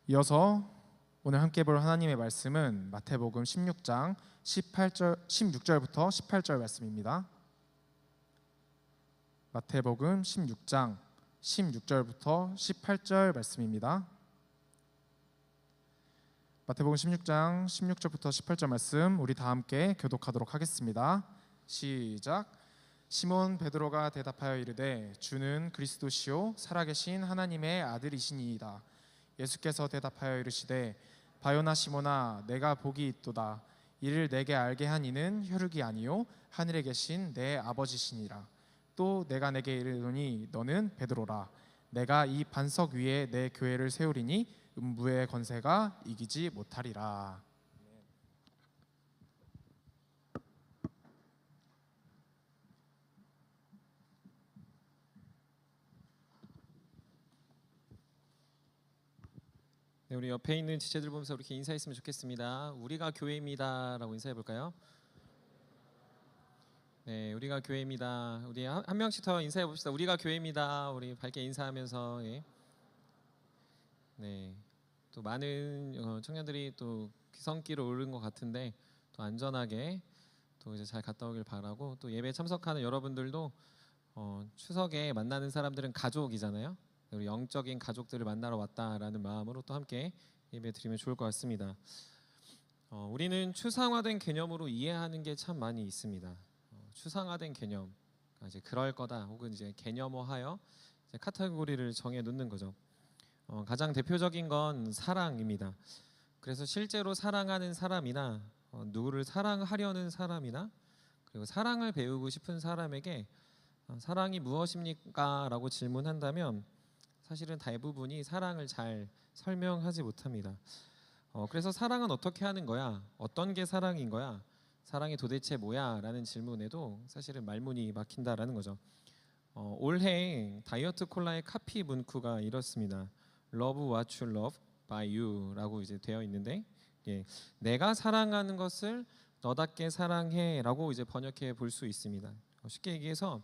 이어서 오늘 함께 볼 하나님의 말씀은 마태복음 16장 16절부터 18절 말씀입니다. 마태복음 16장 16절부터 18절 말씀입니다. 마태복음 16장 16절부터 18절 말씀 우리 다 함께 교독하도록 하겠습니다. 시작. 시몬 베드로가 대답하여 이르되 주는 그리스도시요 살아계신 하나님의 아들이시니이다. 예수께서 대답하여 이르시되 바요나 시몬아 내가 복이 있도다. 이를 내게 알게 한 이는 혈육이 아니요 하늘에 계신 내 아버지시니라. 또 내가 내게 이르노니 너는 베드로라. 내가 이 반석 위에 내 교회를 세우리니 음부의 권세가 이기지 못하리라. 네, 우리 옆에 있는 지체들 보면서 이렇게 인사했으면 좋겠습니다. 우리가 교회입니다라고 인사해 볼까요? 네, 우리가 교회입니다. 우리 한 명씩 더 인사해 봅시다. 우리가 교회입니다. 우리 밝게 인사하면서 네, 또 많은 청년들이 또 귀성길을 오른 것 같은데 또 안전하게 또 이제 잘 갔다 오길 바라고, 또 예배 참석하는 여러분들도 추석에 만나는 사람들은 가족이잖아요. 우리 영적인 가족들을 만나러 왔다라는 마음으로 또 함께 예배 드리면 좋을 것 같습니다. 우리는 추상화된 개념으로 이해하는 게 참 많이 있습니다. 추상화된 개념, 이제 그럴 거다 혹은 이제 개념화하여 이제 카테고리를 정해 놓는 거죠. 가장 대표적인 건 사랑입니다. 그래서 실제로 사랑하는 사람이나 누구를 사랑하려는 사람이나 그리고 사랑을 배우고 싶은 사람에게 사랑이 무엇입니까? 라고 질문한다면 사실은 대부분이 사랑을 잘 설명하지 못합니다. 그래서 사랑은 어떻게 하는 거야? 어떤 게 사랑인 거야? 사랑이 도대체 뭐야? 라는 질문에도 사실은 말문이 막힌다라는 거죠. 올해 다이어트 콜라의 카피 문구가 이렇습니다. Love what you love by you 라고 이제 되어 있는데, 내가 사랑하는 것을 너답게 사랑해 라고 이제 번역해 볼 수 있습니다. 쉽게 얘기해서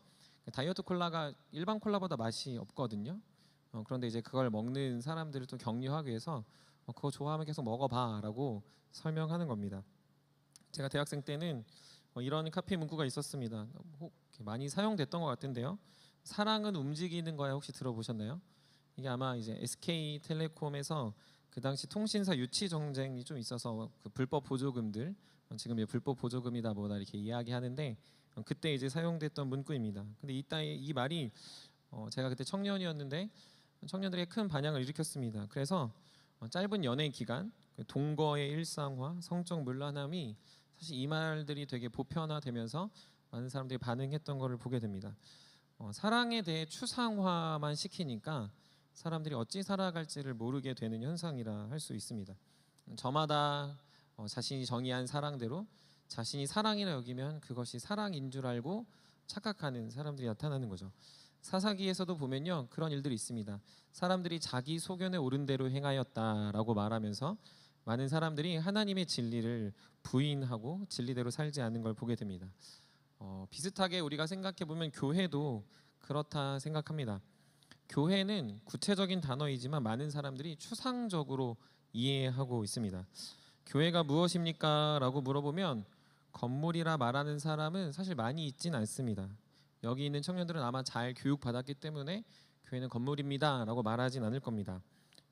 다이어트 콜라가 일반 콜라보다 맛이 없거든요. 그런데 이제 그걸 먹는 사람들을 또 격려하기 위해서 그거 좋아하면 계속 먹어봐 라고 설명하는 겁니다. 제가 대학생 때는 이런 카피 문구가 있었습니다. 많이 사용됐던 것 같은데요. 사랑은 움직이는 거야, 혹시 들어보셨나요? 이게 아마 이제 SK텔레콤에서 그 당시 통신사 유치 정쟁이 좀 있어서 그 불법 보조금들, 지금 이제 불법 보조금이다 뭐다 이렇게 이야기하는데 그때 이제 사용됐던 문구입니다. 근데 이 말이 제가 그때 청년이었는데 청년들에게 큰 반향을 일으켰습니다. 그래서 짧은 연애 기간, 동거의 일상화, 성적 물란함이 사실 이 말들이 되게 보편화되면서 많은 사람들이 반응했던 것을 보게 됩니다. 사랑에 대해 추상화만 시키니까 사람들이 어찌 살아갈지를 모르게 되는 현상이라 할 수 있습니다. 저마다 자신이 정의한 사랑대로 자신이 사랑이라 여기면 그것이 사랑인 줄 알고 착각하는 사람들이 나타나는 거죠. 사사기에서도 보면요, 그런 일들이 있습니다. 사람들이 자기 소견에 옳은 대로 행하였다라고 말하면서 많은 사람들이 하나님의 진리를 부인하고 진리대로 살지 않는 걸 보게 됩니다. 비슷하게 우리가 생각해 보면 교회도 그렇다 생각합니다. 교회는 구체적인 단어이지만 많은 사람들이 추상적으로 이해하고 있습니다. 교회가 무엇입니까? 라고 물어보면 건물이라 말하는 사람은 사실 많이 있진 않습니다. 여기 있는 청년들은 아마 잘 교육받았기 때문에 교회는 건물입니다 라고 말하진 않을 겁니다.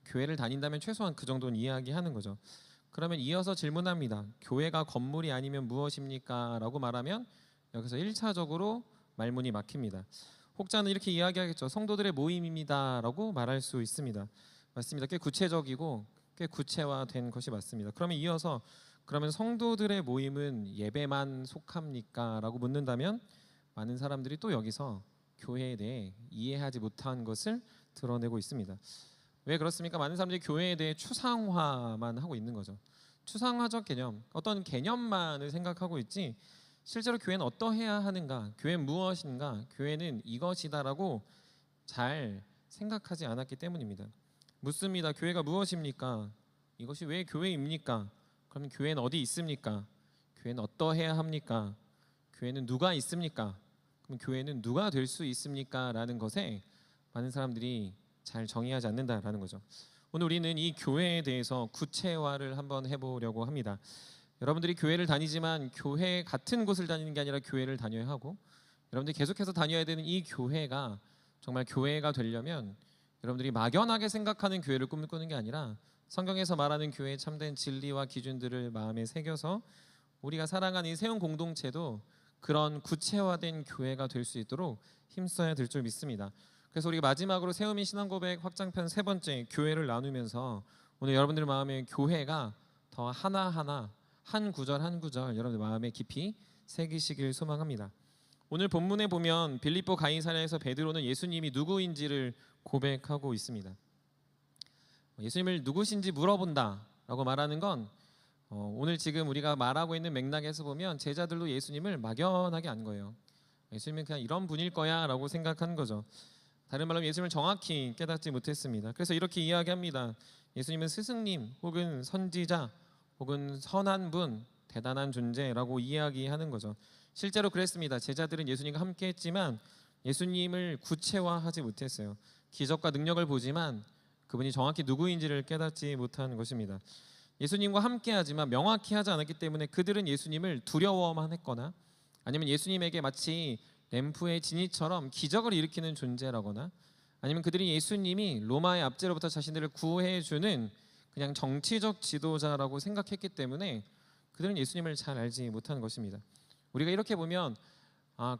교회를 다닌다면 최소한 그 정도는 이야기하는 거죠. 그러면 이어서 질문합니다. 교회가 건물이 아니면 무엇입니까? 라고 말하면 여기서 1차적으로 말문이 막힙니다. 혹자는 이렇게 이야기하겠죠. 성도들의 모임입니다 라고 말할 수 있습니다. 맞습니다. 꽤 구체적이고 꽤 구체화된 것이 맞습니다. 그러면 이어서 그러면 성도들의 모임은 예배만 속합니까? 라고 묻는다면 많은 사람들이 또 여기서 교회에 대해 이해하지 못한 것을 드러내고 있습니다. 왜 그렇습니까? 많은 사람들이 교회에 대해 추상화만 하고 있는 거죠. 추상화적 개념, 어떤 개념만을 생각하고 있지 실제로 교회는 어떠해야 하는가, 교회는 무엇인가, 교회는 이것이다라고 잘 생각하지 않았기 때문입니다. 묻습니다. 교회가 무엇입니까? 이것이 왜 교회입니까? 그러면 교회는 어디 있습니까? 교회는 어떠해야 합니까? 교회는 누가 있습니까? 그럼 교회는 누가 될 수 있습니까? 라는 것에 많은 사람들이 잘 정의하지 않는다라는 거죠. 오늘 우리는 이 교회에 대해서 구체화를 한번 해보려고 합니다. 여러분들이 교회를 다니지만 교회 같은 곳을 다니는 게 아니라 교회를 다녀야 하고, 여러분들이 계속해서 다녀야 되는 이 교회가 정말 교회가 되려면 여러분들이 막연하게 생각하는 교회를 꿈꾸는 게 아니라 성경에서 말하는 교회의 참된 진리와 기준들을 마음에 새겨서 우리가 살아가는 이 세운 공동체도 그런 구체화된 교회가 될 수 있도록 힘써야 될 줄 믿습니다. 그래서 우리가 마지막으로 세우민 신앙고백 확장편 3번째 교회를 나누면서 오늘 여러분들 마음에 교회가 더 하나하나 한 구절 한 구절 여러분들 마음에 깊이 새기시길 소망합니다. 오늘 본문에 보면 빌립보 가이사랴에서 베드로는 예수님이 누구인지를 고백하고 있습니다. 예수님을 누구신지 물어본다라고 말하는 건 오늘 지금 우리가 말하고 있는 맥락에서 보면 제자들도 예수님을 막연하게 안 거예요. 예수님은 그냥 이런 분일 거야 라고 생각한 거죠. 다른 말로 예수님을 정확히 깨닫지 못했습니다. 그래서 이렇게 이야기합니다. 예수님은 스승님 혹은 선지자 혹은 선한 분, 대단한 존재라고 이야기하는 거죠. 실제로 그랬습니다. 제자들은 예수님과 함께 했지만 예수님을 구체화하지 못했어요. 기적과 능력을 보지만 그분이 정확히 누구인지를 깨닫지 못한 것입니다. 예수님과 함께 하지만 명확히 하지 않았기 때문에 그들은 예수님을 두려워만 했거나 아니면 예수님에게 마치 램프의 진이처럼 기적을 일으키는 존재라거나 아니면 그들이 예수님이 로마의 압제로부터 자신들을 구해주는 그냥 정치적 지도자라고 생각했기 때문에 그들은 예수님을 잘 알지 못한 것입니다. 우리가 이렇게 보면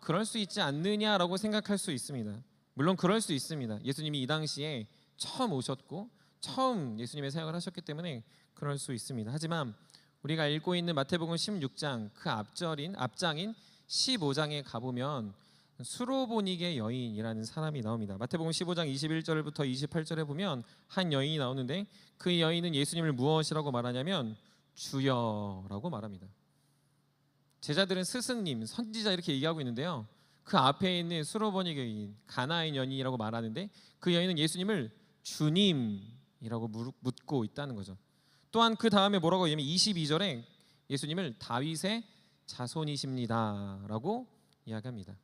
그럴 수 있지 않느냐라고 생각할 수 있습니다. 물론 그럴 수 있습니다. 예수님이 이 당시에 처음 오셨고 처음 예수님의 사역을 하셨기 때문에 그럴 수 있습니다. 하지만 우리가 읽고 있는 마태복음 16장 그 앞장인 15장에 가보면 수로보니게 여인이라는 사람이 나옵니다. 마태복음 15장 21절부터 28절에 보면 한 여인이 나오는데 그 여인은 예수님을 무엇이라고 말하냐면 주여라고 말합니다. 제자들은 스승님, 선지자 이렇게 얘기하고 있는데요. 그 앞에 있는 수로보니게 여인, 가나안 여인이라고 말하는데 그 여인은 예수님을 주님이라고 묻고 있다는 거죠. 또한 그 다음에 뭐라고 하냐면 22절에 예수님을 다윗의 자손이십니다라고 이야기합니다.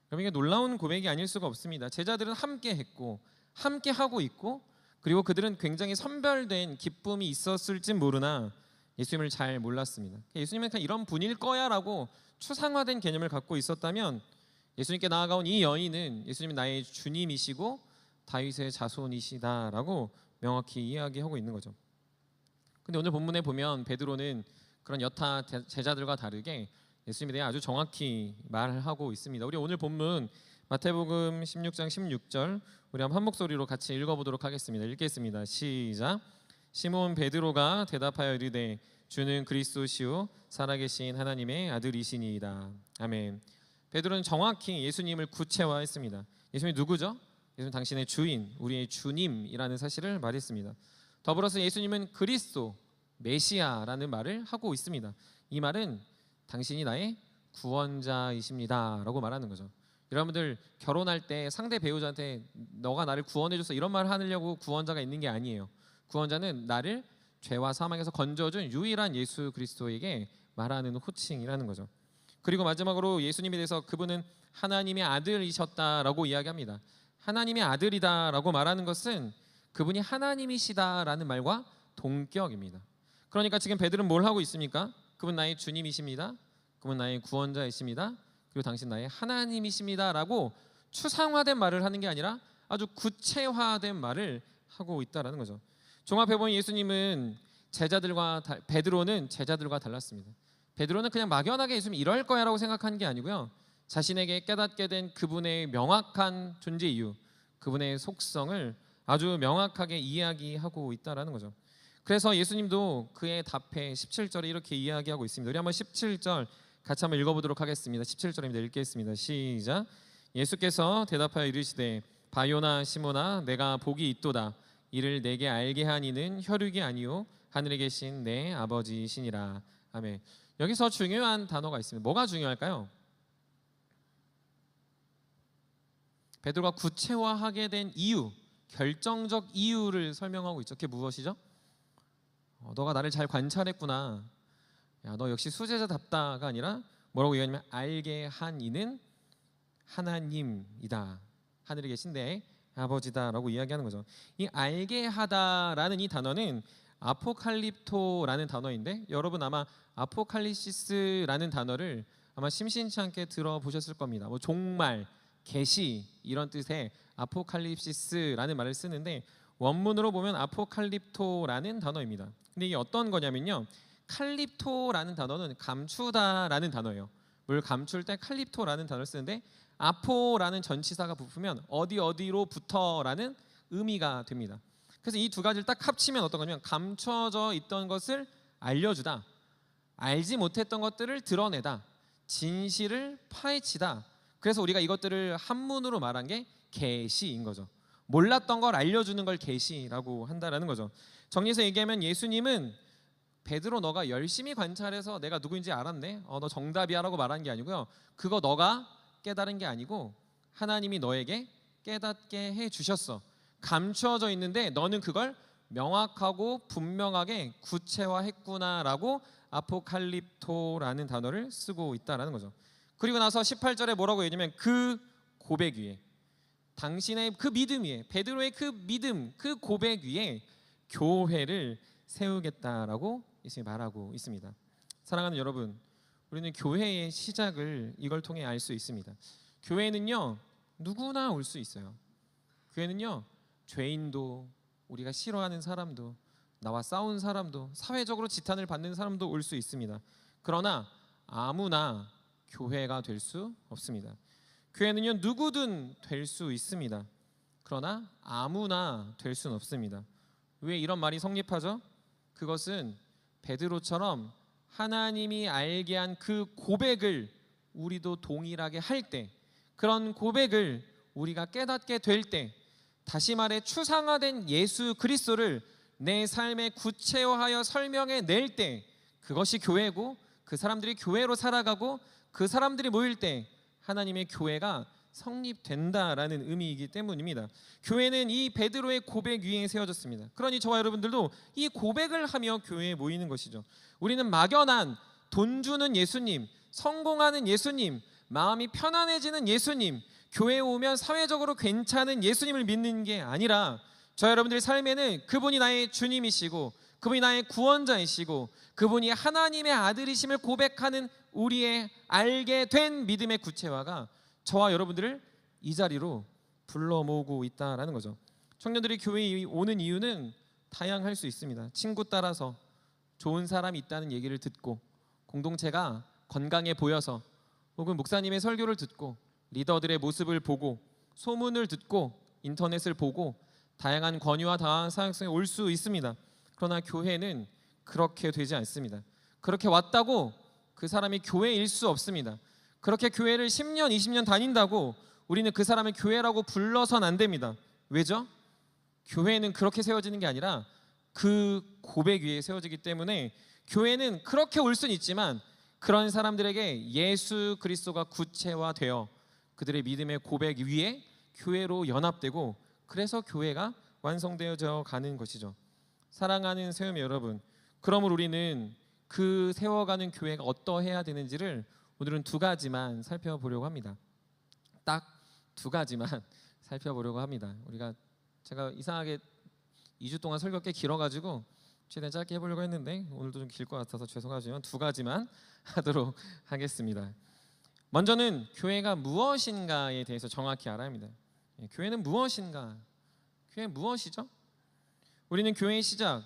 여러분, 이게 놀라운 고백이 아닐 수가 없습니다. 제자들은 함께 했고 함께 하고 있고 그리고 그들은 굉장히 선별된 기쁨이 있었을진 모르나 예수님을 잘 몰랐습니다. 예수님은 그냥 이런 분일 거야라고 추상화된 개념을 갖고 있었다면 예수님께 나아가온 이 여인은 예수님이 나의 주님이시고 다윗의 자손이시다라고 명확히 이야기하고 있는 거죠. 근데 오늘 본문에 보면 베드로는 그런 여타 제자들과 다르게 예수님에 대해 아주 정확히 말하고 있습니다. 우리 오늘 본문 마태복음 16장 16절 우리 한번 한 목소리로 같이 읽어보도록 하겠습니다. 읽겠습니다. 시작. 시몬 베드로가 대답하여 이르되 주는 그리스도시요 살아계신 하나님의 아들이시니이다. 아멘. 베드로는 정확히 예수님을 구체화했습니다. 예수님이 누구죠? 예수님 당신의 주인, 우리의 주님이라는 사실을 말했습니다. 더불어서 예수님은 그리스도, 메시아라는 말을 하고 있습니다. 이 말은 당신이 나의 구원자이십니다라고 말하는 거죠. 여러분들 결혼할 때 상대 배우자한테 너가 나를 구원해줘서 이런 말을 하려고 구원자가 있는 게 아니에요. 구원자는 나를 죄와 사망에서 건져준 유일한 예수 그리스도에게 말하는 호칭이라는 거죠. 그리고 마지막으로 예수님에 대해서 그분은 하나님의 아들이셨다라고 이야기합니다. 하나님의 아들이다라고 말하는 것은 그분이 하나님이시다라는 말과 동격입니다. 그러니까 지금 베드로는 뭘 하고 있습니까? 그분 나의 주님이십니다. 그분 나의 구원자이십니다. 그리고 당신 나의 하나님이십니다라고 추상화된 말을 하는 게 아니라 아주 구체화된 말을 하고 있다라는 거죠. 종합해 보면 예수님은 베드로는 제자들과 달랐습니다. 베드로는 그냥 막연하게 예수님 이럴 거야라고 생각한 게 아니고요. 자신에게 깨닫게 된 그분의 명확한 존재 이유, 그분의 속성을 아주 명확하게 이야기하고 있다라는 거죠. 그래서 예수님도 그의 답에 17절에 이렇게 이야기하고 있습니다. 우리 한번 17절 같이 한번 읽어보도록 하겠습니다. 17절입니다. 읽겠습니다. 시작. 예수께서 대답하여 이르시되 바요나 시모나 내가 복이 있도다. 이를 내게 알게 한 이는 혈육이 아니요 하늘에 계신 내 아버지시니라. 아멘. 여기서 중요한 단어가 있습니다. 뭐가 중요할까요? 베드로가 구체화하게 된 이유, 결정적 이유를 설명하고 있죠. 그게 무엇이죠? 너가 나를 잘 관찰했구나. 야, 너 역시 수제자답다가 아니라 뭐라고 얘기하냐면 알게 한 이는 하나님이다. 하늘에 계신 내 아버지다라고 이야기하는 거죠. 이 알게 하다라는 이 단어는 아포칼립토라는 단어인데, 여러분 아마 아포칼리시스라는 단어를 아마 심심치 않게 들어보셨을 겁니다. 뭐 종말, 계시 이런 뜻의 아포칼립시스라는 말을 쓰는데, 원문으로 보면 아포칼립토라는 단어입니다. 근데 이게 어떤 거냐면요, 칼립토라는 단어는 감추다라는 단어예요. 뭘 감출 때 칼립토라는 단어를 쓰는데, 아포라는 전치사가 붙으면 어디로부터라는 의미가 됩니다. 그래서 이 두 가지를 딱 합치면 어떤 거냐면, 감춰져 있던 것을 알려주다, 알지 못했던 것들을 드러내다, 진실을 파헤치다. 그래서 우리가 이것들을 한문으로 말한 게 계시인 거죠. 몰랐던 걸 알려주는 걸 계시라고 한다라는 거죠. 정리해서 얘기하면, 예수님은 베드로 너가 열심히 관찰해서 내가 누구인지 알았네, 너 정답이야라고 말한 게 아니고요, 그거 너가 깨달은 게 아니고 하나님이 너에게 깨닫게 해주셨어. 감추어져 있는데 너는 그걸 명확하고 분명하게 구체화했구나라고 아포칼립토라는 단어를 쓰고 있다라는 거죠. 그리고 나서 18절에 뭐라고 얘기하면, 그 고백 위에, 당신의 그 믿음 위에, 베드로의 그 믿음, 그 고백 위에 교회를 세우겠다라고 예수님이 말하고 있습니다. 사랑하는 여러분, 우리는 교회의 시작을 이걸 통해 알 수 있습니다. 교회는요, 누구나 올 수 있어요. 교회는요, 죄인도, 우리가 싫어하는 사람도, 나와 싸운 사람도, 사회적으로 지탄을 받는 사람도 올 수 있습니다. 그러나 아무나 교회가 될 수 없습니다. 교회는요, 누구든 될 수 있습니다. 그러나 아무나 될 수는 없습니다. 왜 이런 말이 성립하죠? 그것은 베드로처럼 하나님이 알게 한 그 고백을 우리도 동일하게 할 때, 그런 고백을 우리가 깨닫게 될 때, 다시 말해 추상화된 예수 그리스도를 내 삶에 구체화하여 설명해 낼 때, 그것이 교회고, 그 사람들이 교회로 살아가고 그 사람들이 모일 때 하나님의 교회가 성립된다라는 의미이기 때문입니다. 교회는 이 베드로의 고백 위에 세워졌습니다. 그러니 저와 여러분들도 이 고백을 하며 교회에 모이는 것이죠. 우리는 막연한 돈 주는 예수님, 성공하는 예수님, 마음이 편안해지는 예수님, 교회에 오면 사회적으로 괜찮은 예수님을 믿는 게 아니라, 저와 여러분들의 삶에는 그분이 나의 주님이시고, 그분이 나의 구원자이시고, 그분이 하나님의 아들이심을 고백하는 우리의 알게 된 믿음의 구체화가 저와 여러분들을 이 자리로 불러 모으고 있다라는 거죠. 청년들이 교회에 오는 이유는 다양할 수 있습니다. 친구 따라서, 좋은 사람이 있다는 얘기를 듣고, 공동체가 건강해 보여서, 혹은 목사님의 설교를 듣고, 리더들의 모습을 보고, 소문을 듣고, 인터넷을 보고, 다양한 권유와 다양한 사역성에 올 수 있습니다. 그러나 교회는 그렇게 되지 않습니다. 그렇게 왔다고 그 사람이 교회일 수 없습니다. 그렇게 교회를 10년, 20년 다닌다고 우리는 그 사람을 교회라고 불러선 안 됩니다. 왜죠? 교회는 그렇게 세워지는 게 아니라 그 고백 위에 세워지기 때문에, 교회는 그렇게 올 수는 있지만 그런 사람들에게 예수 그리스도가 구체화되어 그들의 믿음의 고백 위에 교회로 연합되고, 그래서 교회가 완성되어져 가는 것이죠. 사랑하는 세움 여러분, 그러므로 우리는 그 세워가는 교회가 어떠해야 되는지를 오늘은 두 가지만 살펴보려고 합니다. 딱 두 가지만 살펴보려고 합니다. 제가 이상하게 2주 동안 설교가 꽤 길어가지고 최대한 짧게 해보려고 했는데 오늘도 좀 길 것 같아서 죄송하지만 두 가지만 하도록 하겠습니다. 먼저는 교회가 무엇인가에 대해서 정확히 알아야 합니다. 교회는 무엇인가? 교회 무엇이죠? 우리는 교회의 시작,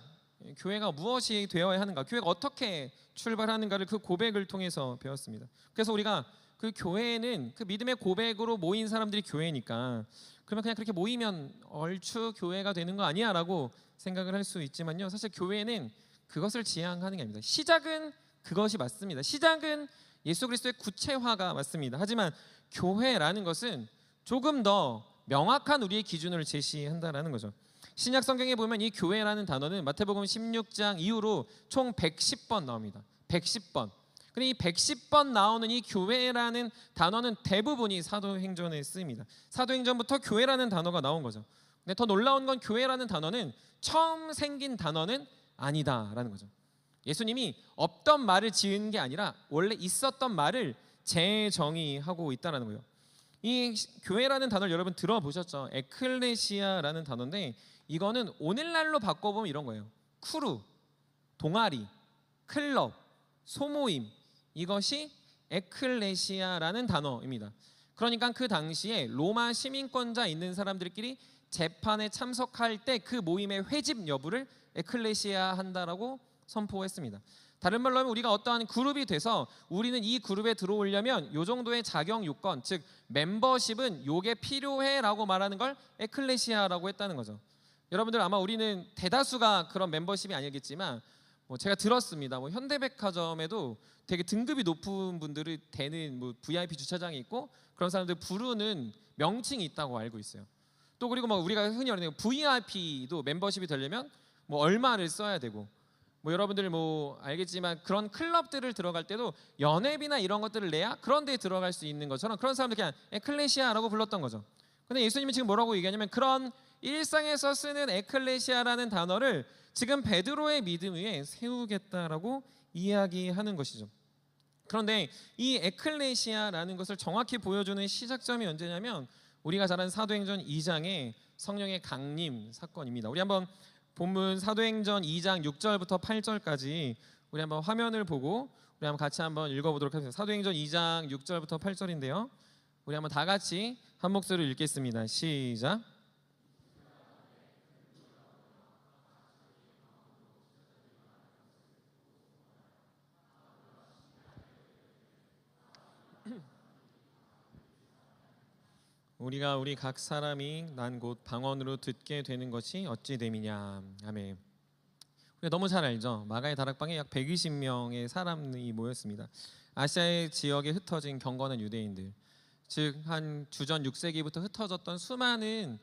교회가 무엇이 되어야 하는가, 교회가 어떻게 출발하는가를 그 고백을 통해서 배웠습니다. 그래서 우리가 그 교회는 그 믿음의 고백으로 모인 사람들이 교회니까, 그러면 그냥 그렇게 모이면 얼추 교회가 되는 거 아니야 라고 생각을 할 수 있지만요, 사실 교회는 그것을 지향하는 게 아닙니다. 시작은 그것이 맞습니다. 시작은 예수 그리스도의 구체화가 맞습니다. 하지만 교회라는 것은 조금 더 명확한 우리의 기준을 제시한다라는 거죠. 신약 성경에 보면 이 교회라는 단어는 마태복음 16장 이후로 총 110번 나옵니다. 110번. 근데 이 110번 나오는 이 교회라는 단어는 대부분이 사도행전에 쓰입니다. 사도행전부터 교회라는 단어가 나온 거죠. 근데 더 놀라운 건 교회라는 단어는 처음 생긴 단어는 아니다라는 거죠. 예수님이 없던 말을 지은 게 아니라 원래 있었던 말을 재정의하고 있다라는 거예요. 교회라는 단어를 여러분 들어보셨죠? 에클레시아라는 단어인데 이거는 오늘날로 바꿔보면 이런 거예요. 크루, 동아리, 클럽, 소모임, 이것이 에클레시아라는 단어입니다. 그러니까 그 당시에 로마 시민권자 있는 사람들끼리 재판에 참석할 때 그 모임의 회집 여부를 에클레시아 한다라고 선포했습니다. 다른 말로 하면 우리가 어떠한 그룹이 돼서 우리는 이 그룹에 들어오려면 요 정도의 자격 요건, 즉 멤버십은 요게 필요해라고 말하는 걸 에클레시아라고 했다는 거죠. 여러분들 아마 우리는 대다수가 그런 멤버십이 아니겠지만 제가 들었습니다. 현대백화점에도 되게 등급이 높은 분들이 되는 VIP 주차장이 있고 그런 사람들 부르는 명칭이 있다고 알고 있어요. 또 그리고 우리가 흔히 말하는 VIP도 멤버십이 되려면 얼마를 써야 되고 여러분들 알겠지만 그런 클럽들을 들어갈 때도 연회비나 이런 것들을 내야 그런 데에 들어갈 수 있는 것처럼 그런 사람들 그냥 에클레시아라고 불렀던 거죠. 근데 예수님이 지금 뭐라고 얘기하냐면 그런 일상에서 쓰는 에클레시아라는 단어를 지금 베드로의 믿음 위에 세우겠다라고 이야기하는 것이죠. 그런데 이 에클레시아라는 것을 정확히 보여주는 시작점이 언제냐면 우리가 잘 아는 사도행전 2장의 성령의 강림 사건입니다. 우리 한번 본문 사도행전 2장 6절부터 8절까지 우리 한번 화면을 보고 우리 한번 같이 한번 읽어보도록 하겠습니다. 사도행전 2장 6절부터 8절인데요. 우리 한번 다 같이 한 목소리로 읽겠습니다. 시작. 우리가 우리 각 사람이 난 곳 방언으로 듣게 되는 것이 어찌 됨이냐. 아멘. 우리가 너무 잘 알죠. 마가의 다락방에 약 120명의 사람이 모였습니다. 아시아의 지역에 흩어진 경건한 유대인들, 즉 한 주전 6세기부터 흩어졌던 수많은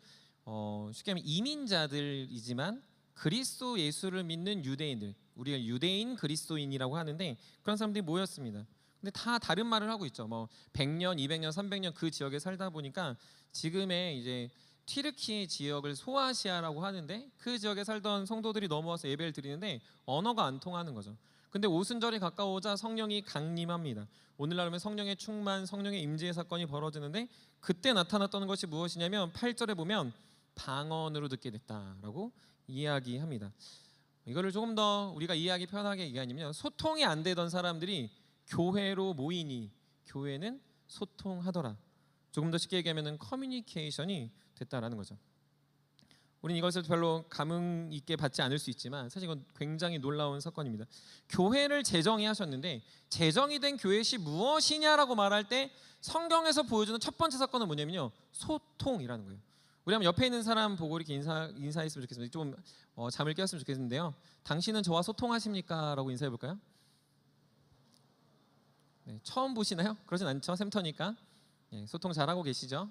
쉽게 말하면 이민자들이지만 그리스도 예수를 믿는 유대인들, 우리가 유대인 그리스도인이라고 하는데 그런 사람들이 모였습니다. 근데 다 다른 말을 하고 있죠. 100년, 200년, 300년 그 지역에 살다 보니까 지금의 이제 튀르키예 지역을 소아시아라고 하는데 그 지역에 살던 성도들이 넘어와서 예배를 드리는데 언어가 안 통하는 거죠. 근데 오순절이 가까워오자 성령이 강림합니다. 오늘날 하면 성령의 충만, 성령의 임재의 사건이 벌어지는데 그때 나타났던 것이 무엇이냐면 8절에 보면 방언으로 듣게 됐다라고 이야기합니다. 이거를 조금 더 우리가 이해하기 편하게 얘기하면 소통이 안 되던 사람들이 교회로 모이니 교회는 소통하더라. 조금 더 쉽게 얘기하면 커뮤니케이션이 됐다라는 거죠. 우리는 이것을 별로 감흥 있게 받지 않을 수 있지만 사실 이건 굉장히 놀라운 사건입니다. 교회를 재정의 하셨는데 재정이 된 교회시 무엇이냐라고 말할 때 성경에서 보여주는 첫 번째 사건은 뭐냐면요, 소통이라는 거예요. 우리 한번 옆에 있는 사람 보고 이렇게 인사했으면 좋겠습니다. 좀 잠을 깨웠으면 좋겠는데요. 당신은 저와 소통하십니까? 라고 인사해 볼까요? 네, 처음 보시나요? 그러진 않죠. 샘터니까. 네, 소통 잘하고 계시죠?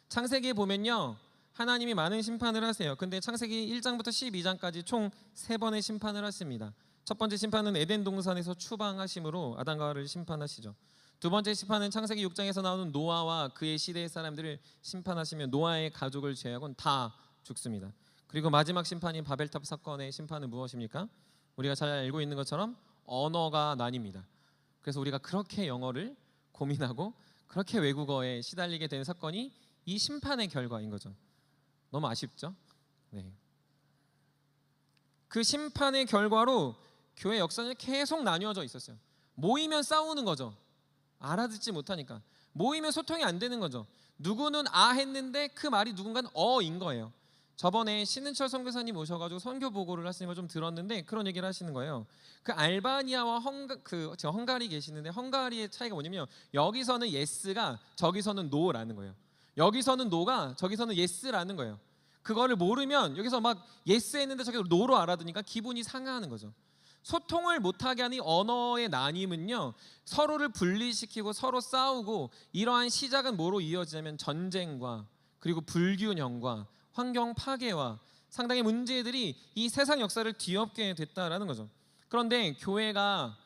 창세기에 보면요, 하나님이 많은 심판을 하세요. 근데 창세기 1장부터 12장까지 총 3번의 심판을 하십니다. 첫 번째 심판은 에덴 동산에서 추방하심으로 아담과 하와를 심판하시죠. 두 번째 심판은 창세기 6장에서 나오는 노아와 그의 시대의 사람들을 심판하시며 노아의 가족을 제외하고는 다 죽습니다. 그리고 마지막 심판인 바벨탑 사건의 심판은 무엇입니까? 우리가 잘 알고 있는 것처럼 언어가 나뉩니다. 그래서 우리가 그렇게 영어를 고민하고 그렇게 외국어에 시달리게 되는 사건이 이 심판의 결과인 거죠. 너무 아쉽죠? 네. 그 심판의 결과로 교회 역사는 계속 나뉘어져 있었어요. 모이면 싸우는 거죠. 알아듣지 못하니까. 모이면 소통이 안 되는 거죠. 누구는 아 했는데 그 말이 누군가는 어인 거예요. 저번에 신은철 선교사님 오셔가지고 선교 보고를 하시는 걸 좀 들었는데 그런 얘기를 하시는 거예요. 그 알바니아와 헝가리 계시는데 헝가리의 차이가 뭐냐면 여기서는 예스가 저기서는 노라는 거예요. 여기서는 노가 저기서는 예스라는 거예요. 그거를 모르면 여기서 막 예스 했는데 저기서 노로 알아듣니까 기분이 상하는 거죠. 소통을 못하게 하는 언어의 나뉨은요, 서로를 분리시키고 서로 싸우고 이러한 시작은 뭐로 이어지냐면 전쟁과 그리고 불균형과 환경 파괴와 상당히 문제들이 이 세상 역사를 뒤엎게 됐다라는 거죠. 그런데 교회가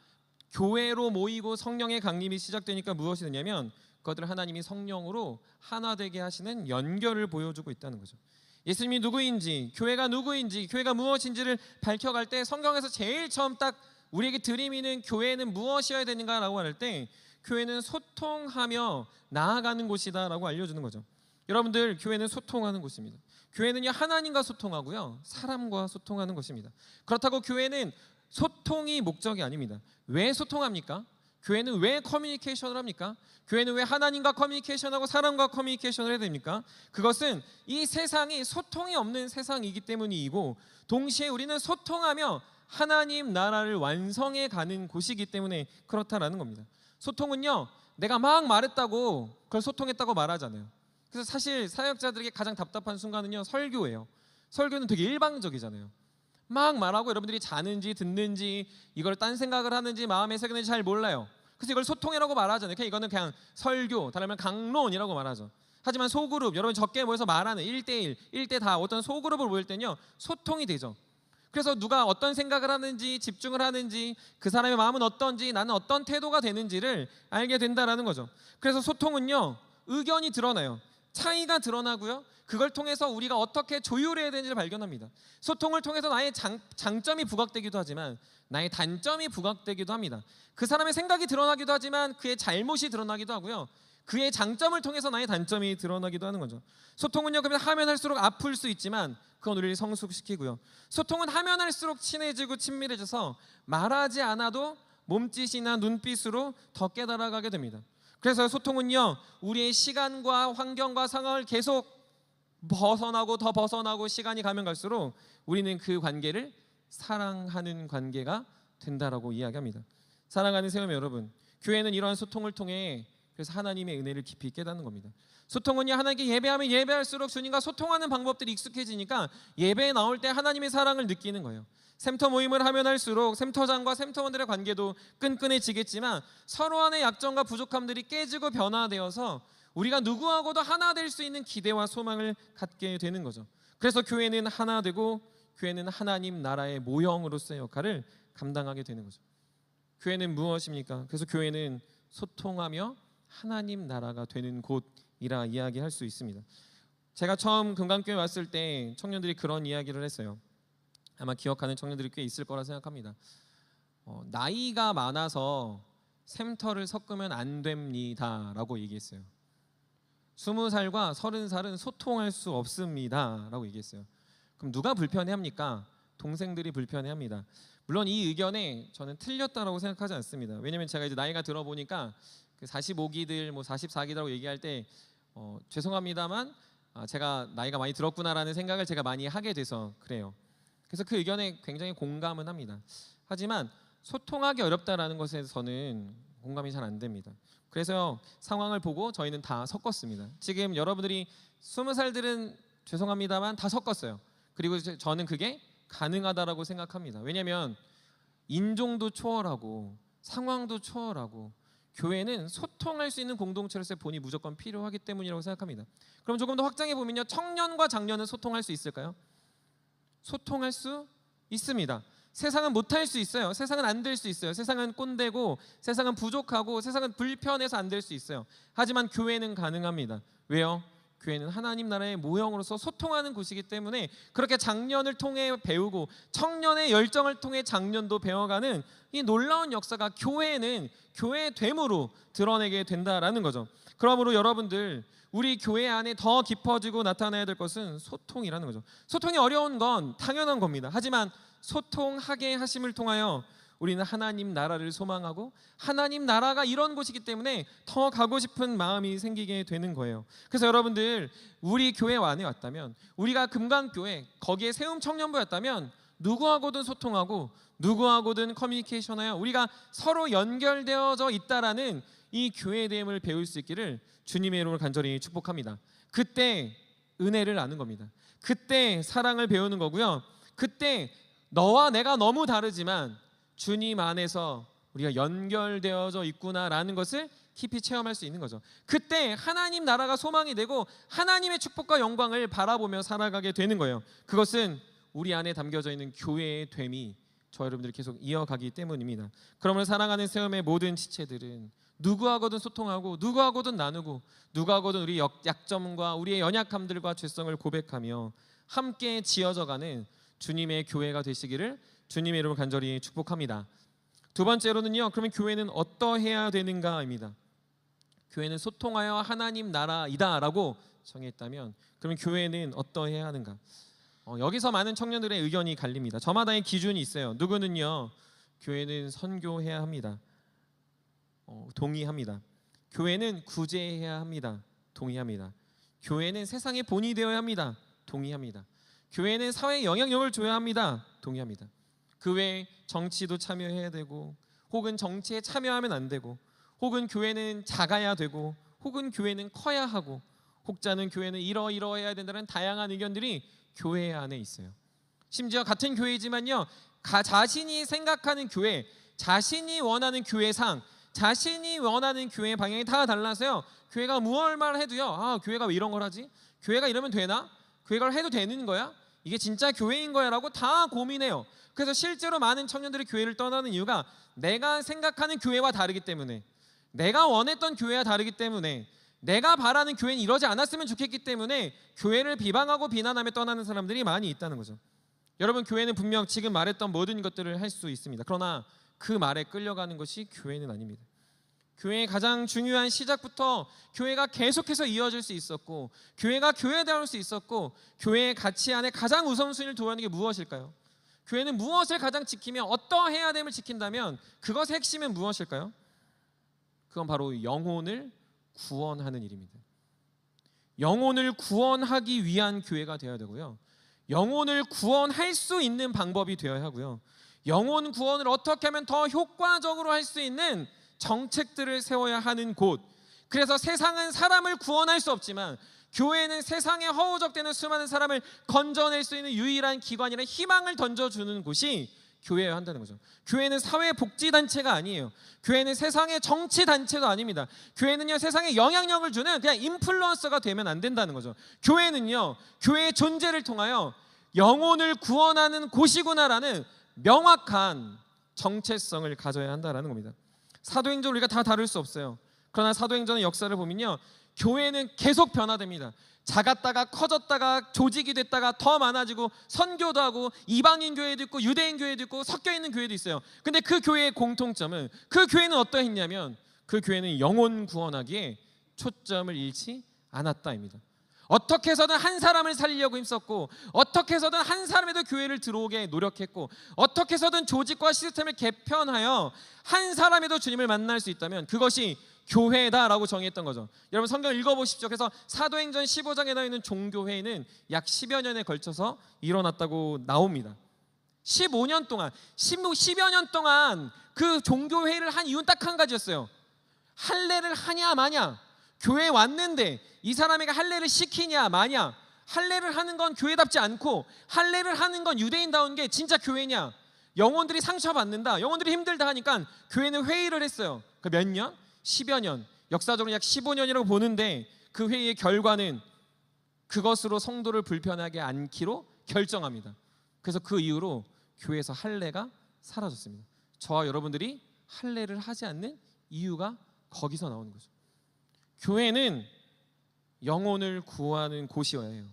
교회로 모이고 성령의 강림이 시작되니까 무엇이 되냐면 그것들을 하나님이 성령으로 하나 되게 하시는 연결을 보여주고 있다는 거죠. 예수님이 누구인지, 교회가 누구인지, 교회가 무엇인지를 밝혀갈 때 성경에서 제일 처음 딱 우리에게 들이미는 교회는 무엇이어야 되는가라고 할 때 교회는 소통하며 나아가는 곳이다라고 알려주는 거죠. 여러분들, 교회는 소통하는 곳입니다. 교회는요, 하나님과 소통하고요, 사람과 소통하는 곳입니다. 그렇다고 교회는 소통이 목적이 아닙니다. 왜 소통합니까? 교회는 왜 커뮤니케이션을 합니까? 교회는 왜 하나님과 커뮤니케이션하고 사람과 커뮤니케이션을 해야 됩니까? 그것은 이 세상이 소통이 없는 세상이기 때문이고, 동시에 우리는 소통하며 하나님 나라를 완성해 가는 곳이기 때문에 그렇다라는 겁니다. 소통은요, 내가 막 말했다고 그걸 소통했다고 말하잖아요. 그래서 사실 사역자들에게 가장 답답한 순간은요, 설교예요. 설교는 되게 일방적이잖아요. 막 말하고 여러분들이 자는지 듣는지 이걸 딴 생각을 하는지 마음에 새기는지 잘 몰라요. 그래서 이걸 소통이라고 말하잖아요. 이거는 그냥 설교, 다르면 강론이라고 말하죠. 하지만 소그룹, 여러분 적게 모여서 말하는 1대1, 1대4 어떤 소그룹을 모일 때는요, 소통이 되죠. 그래서 누가 어떤 생각을 하는지, 집중을 하는지, 그 사람의 마음은 어떤지, 나는 어떤 태도가 되는지를 알게 된다라는 거죠. 그래서 소통은요, 의견이 드러나요. 차이가 드러나고요, 그걸 통해서 우리가 어떻게 조율해야 되는지를 발견합니다. 소통을 통해서 나의 장점이 부각되기도 하지만 나의 단점이 부각되기도 합니다. 그 사람의 생각이 드러나기도 하지만 그의 잘못이 드러나기도 하고요, 그의 장점을 통해서 나의 단점이 드러나기도 하는 거죠. 소통은요, 그러면 하면 할수록 아플 수 있지만 그건 우리를 성숙시키고요, 소통은 하면 할수록 친해지고 친밀해져서 말하지 않아도 몸짓이나 눈빛으로 더 깨달아가게 됩니다. 그래서 소통은요, 우리의 시간과 환경과 상황을 계속 벗어나고 더 벗어나고 시간이 가면 갈수록 우리는 그 관계를 사랑하는 관계가 된다라고 이야기합니다. 사랑하는 세우면 여러분, 교회는 이러한 소통을 통해 그래서 하나님의 은혜를 깊이 깨닫는 겁니다. 소통은요, 하나님께 예배하면 예배할수록 주님과 소통하는 방법들이 익숙해지니까 예배에 나올 때 하나님의 사랑을 느끼는 거예요. 샘터 모임을 하면 할수록 샘터장과 샘터원들의 관계도 끈끈해지겠지만 서로 간의 약점과 부족함들이 깨지고 변화되어서 우리가 누구하고도 하나 될 수 있는 기대와 소망을 갖게 되는 거죠. 그래서 교회는 하나 되고 교회는 하나님 나라의 모형으로서의 역할을 감당하게 되는 거죠. 교회는 무엇입니까? 그래서 교회는 소통하며 하나님 나라가 되는 곳이라 이야기할 수 있습니다. 제가 처음 금강교회 왔을 때 청년들이 그런 이야기를 했어요. 아마 기억하는 청년들이 꽤 있을 거라 생각합니다. 나이가 많아서 샘터를 섞으면 안 됩니다라고 얘기했어요. 20살과 30살은 소통할 수 없습니다라고 얘기했어요. 그럼 누가 불편해합니까? 동생들이 불편해합니다. 물론 이 의견에 저는 틀렸다라고 생각하지 않습니다. 왜냐하면 제가 이제 나이가 들어보니까 그 45기들, 44기라고 얘기할 때 죄송합니다만 제가 나이가 많이 들었구나라는 생각을 제가 많이 하게 돼서 그래요. 그래서 그 의견에 굉장히 공감은 합니다. 하지만 소통하기 어렵다라는 것에 저는 공감이 잘 안 됩니다. 그래서 상황을 보고 저희는 다 섞었습니다. 지금 여러분들이 20살들은 죄송합니다만 다 섞었어요. 그리고 저는 그게 가능하다라고 생각합니다. 왜냐하면 인종도 초월하고 상황도 초월하고 교회는 소통할 수 있는 공동체로서의 본이 무조건 필요하기 때문이라고 생각합니다. 그럼 조금 더 확장해 보면요, 청년과 장년은 소통할 수 있을까요? 소통할 수 있습니다. 세상은 못할 수 있어요. 세상은 안 될 수 있어요. 세상은 꼰대고 세상은 부족하고 세상은 불편해서 안 될 수 있어요. 하지만 교회는 가능합니다. 왜요? 교회는 하나님 나라의 모형으로서 소통하는 곳이기 때문에 그렇게 장년을 통해 배우고 청년의 열정을 통해 장년도 배워가는 이 놀라운 역사가 교회는 교회의 됨으로 드러내게 된다라는 거죠. 그러므로 여러분들, 우리 교회 안에 더 깊어지고 나타나야 될 것은 소통이라는 거죠. 소통이 어려운 건 당연한 겁니다. 하지만 소통하게 하심을 통하여 우리는 하나님 나라를 소망하고 하나님 나라가 이런 곳이기 때문에 더 가고 싶은 마음이 생기게 되는 거예요. 그래서 여러분들, 우리 교회 안에 왔다면, 우리가 금강교회 거기에 세움 청년부였다면 누구하고든 소통하고 누구하고든 커뮤니케이션하여 우리가 서로 연결되어져 있다라는 이 교회의 됨을 배울 수 있기를 주님의 이름으로 간절히 축복합니다. 그때 은혜를 아는 겁니다. 그때 사랑을 배우는 거고요. 그때 너와 내가 너무 다르지만 주님 안에서 우리가 연결되어져 있구나라는 것을 깊이 체험할 수 있는 거죠. 그때 하나님 나라가 소망이 되고 하나님의 축복과 영광을 바라보며 살아가게 되는 거예요. 그것은 우리 안에 담겨져 있는 교회의 됨이 저 여러분들이 계속 이어가기 때문입니다. 그러므로 사랑하는 세움의 모든 지체들은 누구하고든 소통하고 누구하고든 나누고 누구하고든 우리 약점과 우리의 연약함들과 죄성을 고백하며 함께 지어져가는 주님의 교회가 되시기를 주님의 이름으로 간절히 축복합니다. 두 번째로는요, 그러면 교회는 어떠해야 되는가입니다. 교회는 소통하여 하나님 나라이다라고 정했다면, 그러면 교회는 어떠해야 하는가? 여기서 많은 청년들의 의견이 갈립니다. 저마다의 기준이 있어요. 누구는요, 교회는 선교해야 합니다. 동의합니다. 교회는 구제해야 합니다. 동의합니다. 교회는 세상의 본이 되어야 합니다. 동의합니다. 교회는 사회에 영향력을 줘야 합니다. 동의합니다. 그 외에 정치도 참여해야 되고, 혹은 정치에 참여하면 안 되고, 혹은 교회는 작아야 되고, 혹은 교회는 커야 하고, 혹자는 교회는 이러이러해야 된다는 다양한 의견들이 교회 안에 있어요. 심지어 같은 교회지만요, 자신이 생각하는 교회, 자신이 원하는 교회상, 자신이 원하는 교회 방향이 다 달라서요, 교회가 무얼 말해도요, 교회가 왜 이런 걸 하지? 교회가 이러면 되나? 교회가 해도 되는 거야? 이게 진짜 교회인 거야? 라고 다 고민해요. 그래서 실제로 많은 청년들이 교회를 떠나는 이유가 내가 생각하는 교회와 다르기 때문에, 내가 원했던 교회와 다르기 때문에, 내가 바라는 교회는 이러지 않았으면 좋겠기 때문에 교회를 비방하고 비난하며 떠나는 사람들이 많이 있다는 거죠. 여러분, 교회는 분명 지금 말했던 모든 것들을 할 수 있습니다. 그러나 그 말에 끌려가는 것이 교회는 아닙니다. 교회의 가장 중요한 시작부터 교회가 계속해서 이어질 수 있었고, 교회가 교회다울 수 있었고, 교회의 가치 안에 가장 우선순위를 두는 게 무엇일까요? 교회는 무엇을 가장 지키며 어떠해야 됨을 지킨다면 그것의 핵심은 무엇일까요? 그건 바로 영혼을 구원하는 일입니다. 영혼을 구원하기 위한 교회가 되어야 되고요, 영혼을 구원할 수 있는 방법이 되어야 하고요, 영혼 구원을 어떻게 하면 더 효과적으로 할 수 있는 정책들을 세워야 하는 곳. 그래서 세상은 사람을 구원할 수 없지만 교회는 세상에 허우적대는 수많은 사람을 건져낼 수 있는 유일한 기관이라 희망을 던져주는 곳이 교회여야 한다는 거죠. 교회는 사회복지단체가 아니에요. 교회는 세상의 정치단체도 아닙니다. 교회는요, 세상에 영향력을 주는 그냥 인플루언서가 되면 안 된다는 거죠. 교회는요, 교회의 존재를 통하여 영혼을 구원하는 곳이구나라는 명확한 정체성을 가져야 한다는 겁니다. 사도행전 우리가 다 다룰 수 없어요. 그러나 사도행전의 역사를 보면요, 교회는 계속 변화됩니다. 작았다가 커졌다가 조직이 됐다가 더 많아지고, 선교도 하고, 이방인 교회도 있고, 유대인 교회도 있고, 섞여 있는 교회도 있어요. 근데 그 교회의 공통점은, 그 교회는 어떠했냐면 그 교회는 영혼 구원하기에 초점을 잃지 않았다입니다. 어떻게 해서든 한 사람을 살리려고 힘썼고, 어떻게 해서든 한 사람에도 교회를 들어오게 노력했고, 어떻게 해서든 조직과 시스템을 개편하여 한 사람에도 주님을 만날 수 있다면 그것이 교회다라고 정의했던 거죠. 여러분, 성경 읽어보십시오. 그래서 사도행전 15장에 나와 있는 종교회의는 약 10여 년에 걸쳐서 일어났다고 나옵니다. 15년 동안, 10여 년 동안 그 종교회의를 한 이유는 딱 한 가지였어요. 할례를 하냐 마냐. 교회에 왔는데 이 사람에게 할례를 시키냐 마냐. 할례를 하는 건 교회답지 않고, 할례를 하는 건 유대인다운 게 진짜 교회냐. 영혼들이 상처받는다, 영혼들이 힘들다 하니까 교회는 회의를 했어요. 그 몇 년? 10여 년, 역사적으로 약 15년이라고 보는데, 그 회의의 결과는 그것으로 성도를 불편하게 않기로 결정합니다. 그래서 그 이후로 교회에서 할례가 사라졌습니다. 저와 여러분들이 할례를 하지 않는 이유가 거기서 나오는 거죠. 교회는 영혼을 구하는 곳이어야 해요.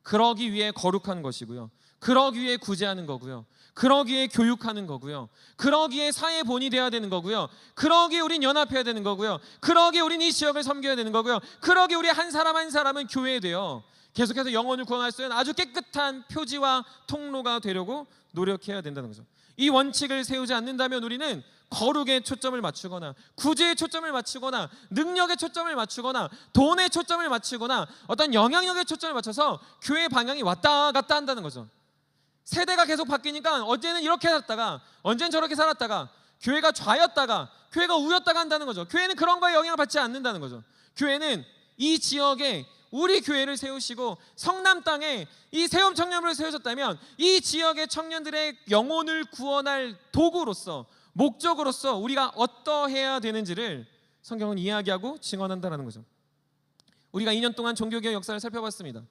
그러기 위해 거룩한 것이고요, 그러기 위해 구제하는 거고요, 그러기 위해 교육하는 거고요, 그러기 위해 사회 본이 되어야 되는 거고요, 그러기에 우린 연합해야 되는 거고요, 그러기에 우린 이 지역을 섬겨야 되는 거고요, 그러기에 우리 한 사람 한 사람은 교회에 되어 계속해서 영혼을 구원할 수 있는 아주 깨끗한 표지와 통로가 되려고 노력해야 된다는 거죠. 이 원칙을 세우지 않는다면 우리는 거룩에 초점을 맞추거나, 구제에 초점을 맞추거나, 능력에 초점을 맞추거나, 돈에 초점을 맞추거나, 어떤 영향력에 초점을 맞춰서 교회의 방향이 왔다 갔다 한다는 거죠. 세대가 계속 바뀌니까 어제는 이렇게 살았다가 언제는 저렇게 살았다가, 교회가 좌였다가 교회가 우였다가 한다는 거죠. 교회는 그런 거에 영향을 받지 않는다는 거죠. 교회는 이 지역에 우리 교회를 세우시고 성남 땅에 이 세움 청년부를 세우셨다면 이 지역의 청년들의 영혼을 구원할 도구로서, 목적으로서 우리가 어떠해야 되는지를 성경은 이야기하고 증언한다는 거죠. 우리가 2년 동안 종교개혁 역사를 살펴봤습니다.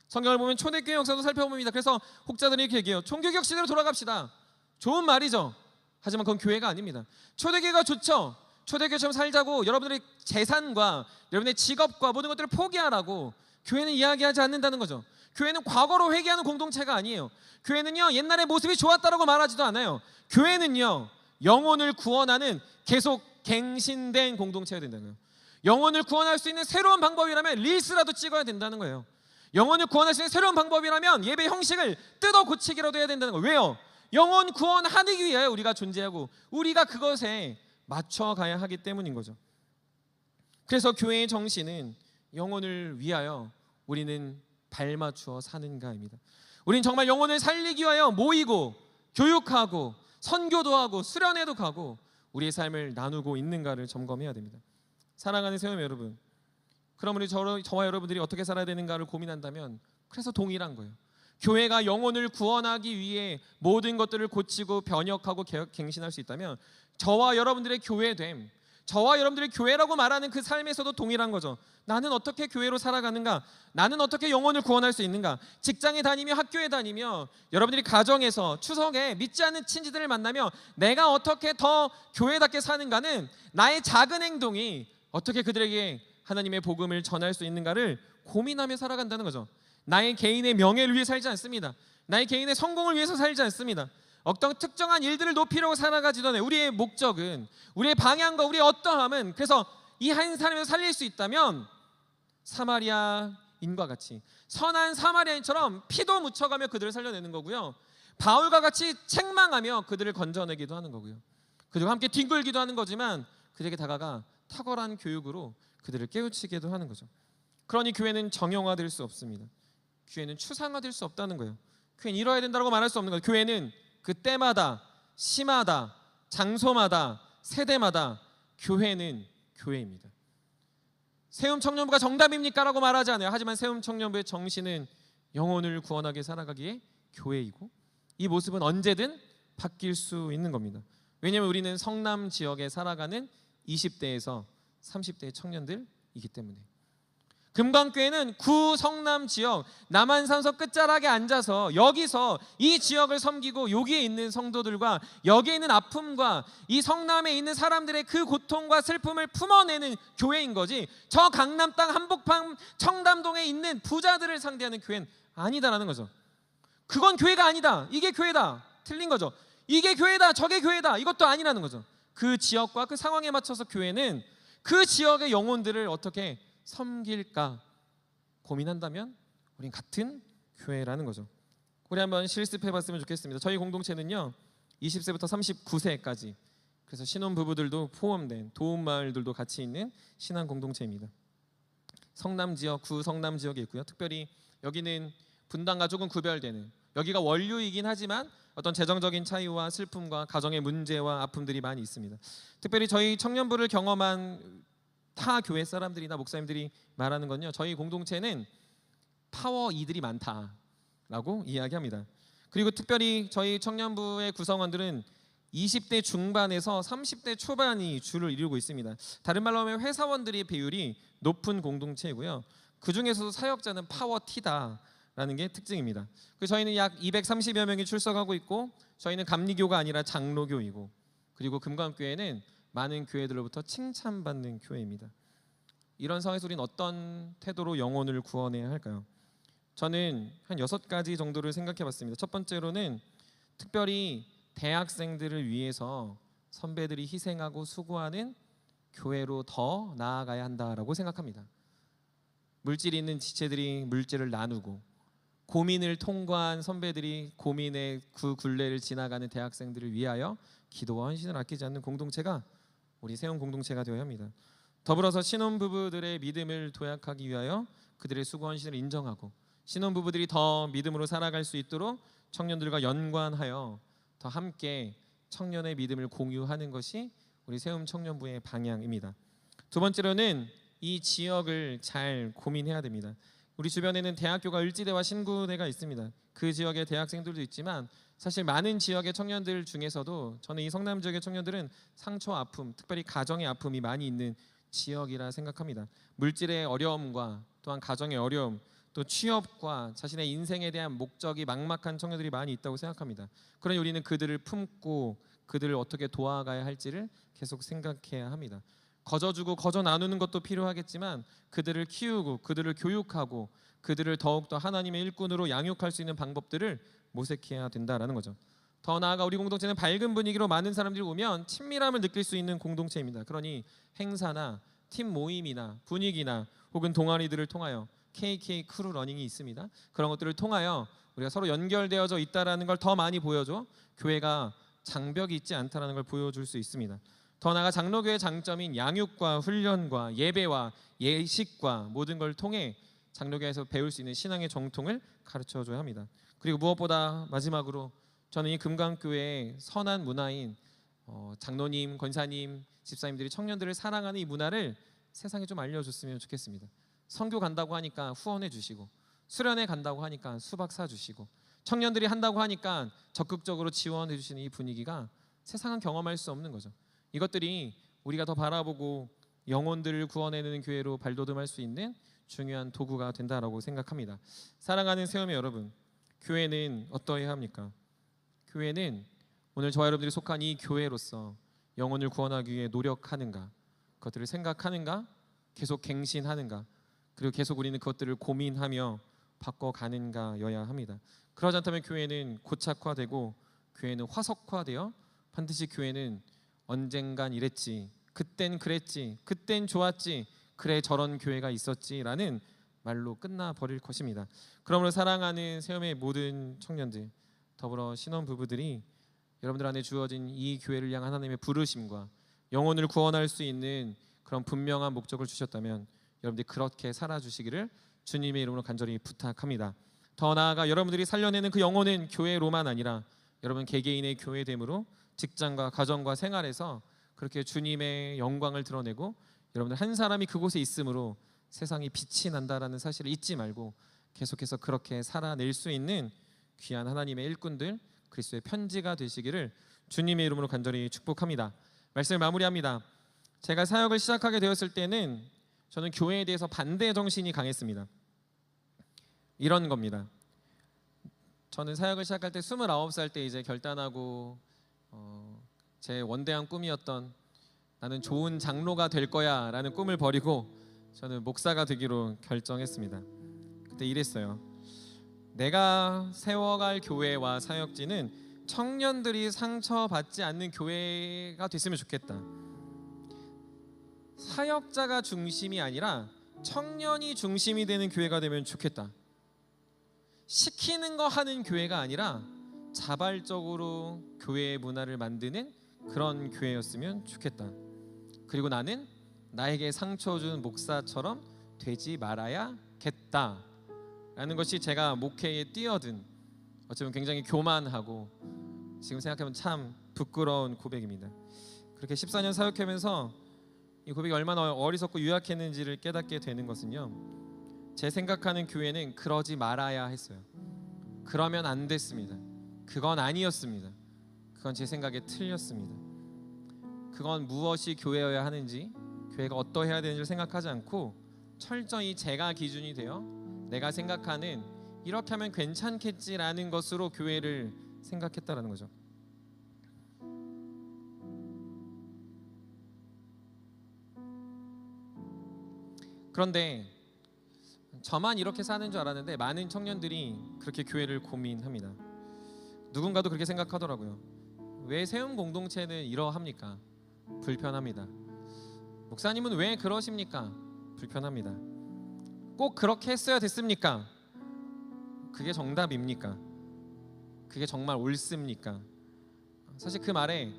성경을 보면 초대교회 역사도 살펴봅니다. 그래서 혹자들이 이렇게 얘기해요. 종교개혁 시대로 돌아갑시다. 좋은 말이죠. 하지만 그건 교회가 아닙니다. 초대교회가 좋죠. 초대교회처럼 살자고, 여러분들의 재산과 여러분의 직업과 모든 것들을 포기하라고 교회는 이야기하지 않는다는 거죠. 교회는 과거로 회개하는 공동체가 아니에요. 교회는요, 옛날의 모습이 좋았다라고 말하지도 않아요. 교회는요, 영혼을 구원하는 계속 갱신된 공동체가 된다는 거예요. 영혼을 구원할 수 있는 새로운 방법이라면 릴스라도 찍어야 된다는 거예요. 영혼을 구원할 수 있는 새로운 방법이라면 예배 형식을 뜯어 고치기라도 해야 된다는 거예요. 왜요? 영혼 구원하기 위하여 우리가 존재하고 우리가 그것에 맞춰가야 하기 때문인 거죠. 그래서 교회의 정신은 영혼을 위하여 우리는 발맞추어 사는가입니다. 우리는 정말 영혼을 살리기 위하여 모이고 교육하고 선교도 하고 수련회도 가고 우리의 삶을 나누고 있는가를 점검해야 됩니다. 사랑하는 세움 여러분, 그럼 우리 저와 여러분들이 어떻게 살아야 되는가를 고민한다면 그래서 동일한 거예요. 교회가 영혼을 구원하기 위해 모든 것들을 고치고 변혁하고 갱신할 수 있다면 저와 여러분들의 교회됨, 저와 여러분들의 교회라고 말하는 그 삶에서도 동일한 거죠. 나는 어떻게 교회로 살아가는가? 나는 어떻게 영혼을 구원할 수 있는가? 직장에 다니며 학교에 다니며 여러분들이 가정에서 추석에 믿지 않는 친지들을 만나며 내가 어떻게 더 교회답게 사는가는 나의 작은 행동이 어떻게 그들에게 하나님의 복음을 전할 수 있는가를 고민하며 살아간다는 거죠. 나의 개인의 명예를 위해 살지 않습니다. 나의 개인의 성공을 위해서 살지 않습니다. 어떤 특정한 일들을 높이려고 살아가지도 않아요. 우리의 목적은, 우리의 방향과 우리의 어떠함은, 그래서 이 한 사람을 살릴 수 있다면 사마리아인과 같이 선한 사마리아인처럼 피도 묻혀가며 그들을 살려내는 거고요, 바울과 같이 책망하며 그들을 건져내기도 하는 거고요, 그들과 함께 뒹굴기도 하는 거지만 그들에게 다가가 탁월한 교육으로 그들을 깨우치기도 하는 거죠. 그러니 교회는 정형화될 수 없습니다. 교회는 추상화될 수 없다는 거예요. 교회는 이뤄야 된다고 말할 수 없는 거예요. 교회는 그 때마다, 시마다, 장소마다, 세대마다 교회는 교회입니다. 세움 청년부가 정답입니까? 라고 말하지 않아요. 하지만 세움 청년부의 정신은 영혼을 구원하게 살아가기에 교회이고 이 모습은 언제든 바뀔 수 있는 겁니다. 왜냐하면 우리는 성남 지역에 살아가는 20대에서 30대의 청년들이기 때문에. 금강교회는 구성남 지역 남한산서 끝자락에 앉아서 여기서 이 지역을 섬기고 여기에 있는 성도들과 여기에 있는 아픔과 이 성남에 있는 사람들의 그 고통과 슬픔을 품어내는 교회인 거지, 저 강남 땅 한복판 청담동에 있는 부자들을 상대하는 교회는 아니다라는 거죠. 그건 교회가 아니다, 이게 교회다, 틀린 거죠. 이게 교회다, 저게 교회다, 이것도 아니라는 거죠. 그 지역과 그 상황에 맞춰서 교회는 그 지역의 영혼들을 어떻게 섬길까 고민한다면 우린 같은 교회라는 거죠. 우리 한번 실습해봤으면 좋겠습니다. 저희 공동체는요 20세부터 39세까지, 그래서 신혼부부들도 포함된 도움마을들도 같이 있는 신앙 공동체입니다. 성남 지역, 구성남 지역에 있고요. 특별히 여기는 분당과 조금 구별되는, 여기가 원류이긴 하지만 어떤 재정적인 차이와 슬픔과 가정의 문제와 아픔들이 많이 있습니다. 특별히 저희 청년부를 경험한 타 교회 사람들이나 목사님들이 말하는 건요, 저희 공동체는 파워 이들이 많다라고 이야기합니다. 그리고 특별히 저희 청년부의 구성원들은 20대 중반에서 30대 초반이 주를 이루고 있습니다. 다른 말로 하면 회사원들의 비율이 높은 공동체이고요, 그 중에서도 사역자는 파워 T다라는 게 특징입니다. 저희는 약 230여 명이 출석하고 있고, 저희는 감리교가 아니라 장로교이고, 그리고 금강교회는 많은 교회들로부터 칭찬받는 교회입니다. 이런 상황에서 우리는 어떤 태도로 영혼을 구원해야 할까요? 저는 한 6가지 정도를 생각해봤습니다. 첫 번째로는 특별히 대학생들을 위해서 선배들이 희생하고 수고하는 교회로 더 나아가야 한다라고 생각합니다. 물질이 있는 지체들이 물질을 나누고, 고민을 통과한 선배들이 고민의 그 굴레를 지나가는 대학생들을 위하여 기도와 헌신을 아끼지 않는 공동체가 우리 세움 공동체가 되어야 합니다. 더불어서 신혼부부들의 믿음을 도약하기 위하여 그들의 수고 헌신을 인정하고, 신혼부부들이 더 믿음으로 살아갈 수 있도록 청년들과 연관하여 더 함께 청년의 믿음을 공유하는 것이 우리 세움 청년부의 방향입니다. 두 번째로는 이 지역을 잘 고민해야 됩니다. 우리 주변에는 대학교가 을지대와 신구대가 있습니다. 그 지역의 대학생들도 있지만 사실 많은 지역의 청년들 중에서도 저는 이 성남 지역의 청년들은 상처, 아픔, 특별히 가정의 아픔이 많이 있는 지역이라 생각합니다. 물질의 어려움과 또한 가정의 어려움, 또 취업과 자신의 인생에 대한 목적이 막막한 청년들이 많이 있다고 생각합니다. 그러니 우리는 그들을 품고 그들을 어떻게 도와가야 할지를 계속 생각해야 합니다. 거저주고 거저 나누는 것도 필요하겠지만 그들을 키우고 그들을 교육하고 그들을 더욱더 하나님의 일꾼으로 양육할 수 있는 방법들을 모색해야 된다라는 거죠. 더 나아가 우리 공동체는 밝은 분위기로 많은 사람들이 오면 친밀함을 느낄 수 있는 공동체입니다. 그러니 행사나 팀 모임이나 분위기나 혹은 동아리들을 통하여 KK 크루 러닝이 있습니다. 그런 것들을 통하여 우리가 서로 연결되어져 있다라는 걸 더 많이 보여줘 교회가 장벽이 있지 않다라는 걸 보여줄 수 있습니다. 더 나아가 장로교의 장점인 양육과 훈련과 예배와 예식과 모든 걸 통해 장로교에서 배울 수 있는 신앙의 정통을 가르쳐줘야 합니다. 그리고 무엇보다 마지막으로 저는 이 금강교회의 선한 문화인 장로님, 권사님, 집사님들이 청년들을 사랑하는 이 문화를 세상에 좀 알려줬으면 좋겠습니다. 선교 간다고 하니까 후원해 주시고, 수련회 간다고 하니까 수박 사주시고, 청년들이 한다고 하니까 적극적으로 지원해 주시는 이 분위기가 세상은 경험할 수 없는 거죠. 이것들이 우리가 더 바라보고 영혼들을 구원해내는 교회로 발돋움할 수 있는 중요한 도구가 된다라고 생각합니다. 사랑하는 세움의 여러분, 교회는 어떠해야 합니까? 교회는 오늘 저와 여러분들이 속한 이 교회로서 영혼을 구원하기 위해 노력하는가, 그것들을 생각하는가, 계속 갱신하는가, 그리고 계속 우리는 그것들을 고민하며 바꿔가는가여야 합니다. 그러지 않다면 교회는 고착화되고 교회는 화석화되어 반드시 교회는 언젠간 이랬지, 그땐 그랬지, 그땐 좋았지, 그래 저런 교회가 있었지라는 말로 끝나버릴 것입니다. 그러므로 사랑하는 세움의 모든 청년들, 더불어 신혼부부들이 여러분들 안에 주어진 이 교회를 향한 하나님의 부르심과 영혼을 구원할 수 있는 그런 분명한 목적을 주셨다면 여러분들이 그렇게 살아주시기를 주님의 이름으로 간절히 부탁합니다. 더 나아가 여러분들이 살려내는 그 영혼은 교회로만 아니라 여러분 개개인의 교회됨으로 직장과 가정과 생활에서 그렇게 주님의 영광을 드러내고 여러분들 한 사람이 그곳에 있으므로 세상이 빛이 난다라는 사실을 잊지 말고 계속해서 그렇게 살아낼 수 있는 귀한 하나님의 일꾼들, 그리스도의 편지가 되시기를 주님의 이름으로 간절히 축복합니다. 말씀을 마무리합니다. 제가 사역을 시작하게 되었을 때는 저는 교회에 대해서 반대 정신이 강했습니다. 이런 겁니다. 저는 사역을 시작할 때 29살 때 이제 결단하고 제 원대한 꿈이었던 나는 좋은 장로가 될 거야 라는 꿈을 버리고 저는 목사가 되기로 결정했습니다. 그때 이랬어요. 내가 세워갈 교회와 사역지는 청년들이 상처받지 않는 교회가 됐으면 좋겠다. 사역자가 중심이 아니라 청년이 중심이 되는 교회가 되면 좋겠다. 시키는 거 하는 교회가 아니라 자발적으로 교회의 문화를 만드는 그런 교회였으면 좋겠다. 그리고 나는 나에게 상처 준 목사처럼 되지 말아야겠다 라는 것이 제가 목회에 뛰어든 어쩌면 굉장히 교만하고 지금 생각하면 참 부끄러운 고백입니다. 그렇게 14년 사역하면서 이 고백이 얼마나 어리석고 유약했는지를 깨닫게 되는 것은요, 제 생각하는 교회는 그러지 말아야 했어요. 그러면 안 됐습니다. 그건 아니었습니다. 그건 제 생각에 틀렸습니다. 그건 무엇이 교회여야 하는지, 교회가 어떠해야 되는지를 생각하지 않고 철저히 제가 기준이 되어 내가 생각하는 이렇게 하면 괜찮겠지라는 것으로 교회를 생각했다라는 거죠. 그런데 저만 이렇게 사는 줄 알았는데 많은 청년들이 그렇게 교회를 고민합니다. 누군가도 그렇게 생각하더라고요. 왜 세움 공동체는 이러합니까? 불편합니다. 목사님은 왜 그러십니까? 불편합니다. 꼭 그렇게 했어야 됐습니까? 그게 정답입니까? 그게 정말 옳습니까? 사실 그 말에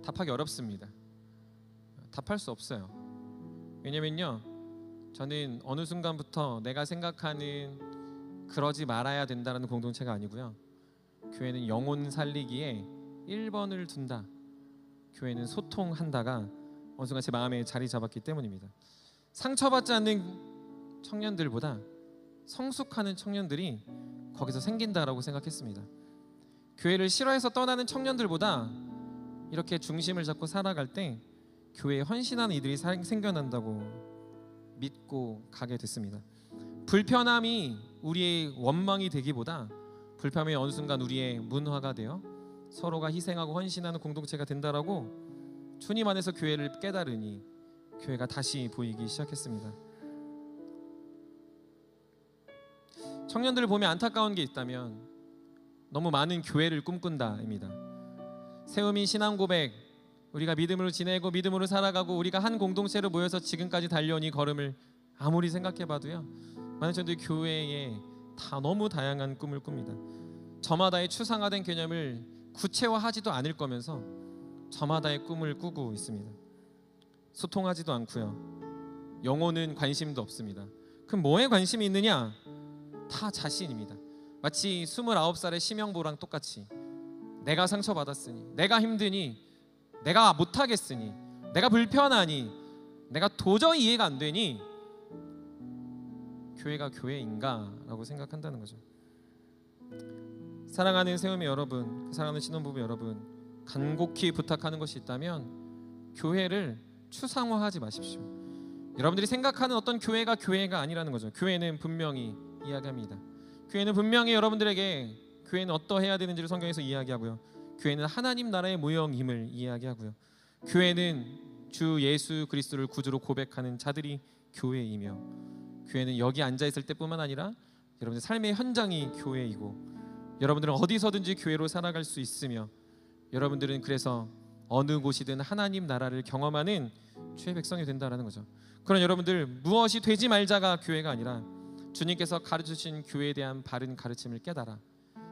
답하기 어렵습니다. 답할 수 없어요. 왜냐면요, 저는 어느 순간부터 내가 생각하는 그러지 말아야 된다는 공동체가 아니고요, 교회는 영혼 살리기에 1번을 둔다, 교회는 소통한다가 어느 순간 제 마음에 자리 잡았기 때문입니다. 상처받지 않는 청년들보다 성숙하는 청년들이 거기서 생긴다라고 생각했습니다. 교회를 싫어해서 떠나는 청년들보다 이렇게 중심을 잡고 살아갈 때 교회에 헌신하는 이들이 생겨난다고 믿고 가게 됐습니다. 불편함이 우리의 원망이 되기보다 불편함이 어느 순간 우리의 문화가 되어 서로가 희생하고 헌신하는 공동체가 된다라고 주님 안에서 교회를 깨달으니 교회가 다시 보이기 시작했습니다. 청년들을 보면 안타까운 게 있다면 너무 많은 교회를 꿈꾼다입니다. 세우민 신앙 고백, 우리가 믿음으로 지내고 믿음으로 살아가고 우리가 한 공동체로 모여서 지금까지 달려온 이 걸음을 아무리 생각해봐도요, 많은 청년들이 교회에 다 너무 다양한 꿈을 꿉니다. 저마다의 추상화된 개념을 구체화하지도 않을 거면서 저마다의 꿈을 꾸고 있습니다. 소통하지도 않고요, 영혼은 관심도 없습니다. 그럼 뭐에 관심이 있느냐? 다 자신입니다. 마치 29살의 심영보랑 똑같이 내가 상처받았으니, 내가 힘드니, 내가 못하겠으니, 내가 불편하니, 내가 도저히 이해가 안 되니 교회가 교회인가? 라고 생각한다는 거죠. 사랑하는 세우미 여러분, 사랑하는 신혼부부 여러분, 간곡히 부탁하는 것이 있다면 교회를 추상화하지 마십시오. 여러분들이 생각하는 어떤 교회가 교회가 아니라는 거죠. 교회는 분명히 이야기합니다. 교회는 분명히 여러분들에게 교회는 어떠해야 되는지를 성경에서 이야기하고요, 교회는 하나님 나라의 모형임을 이야기하고요, 교회는 주 예수 그리스도를 구주로 고백하는 자들이 교회이며, 교회는 여기 앉아있을 때뿐만 아니라 여러분들 삶의 현장이 교회이고, 여러분들은 어디서든지 교회로 살아갈 수 있으며, 여러분들은 그래서 어느 곳이든 하나님 나라를 경험하는 주의 백성이 된다는 거죠. 그런 여러분들, 무엇이 되지 말자가 교회가 아니라 주님께서 가르쳐주신 교회에 대한 바른 가르침을 깨달아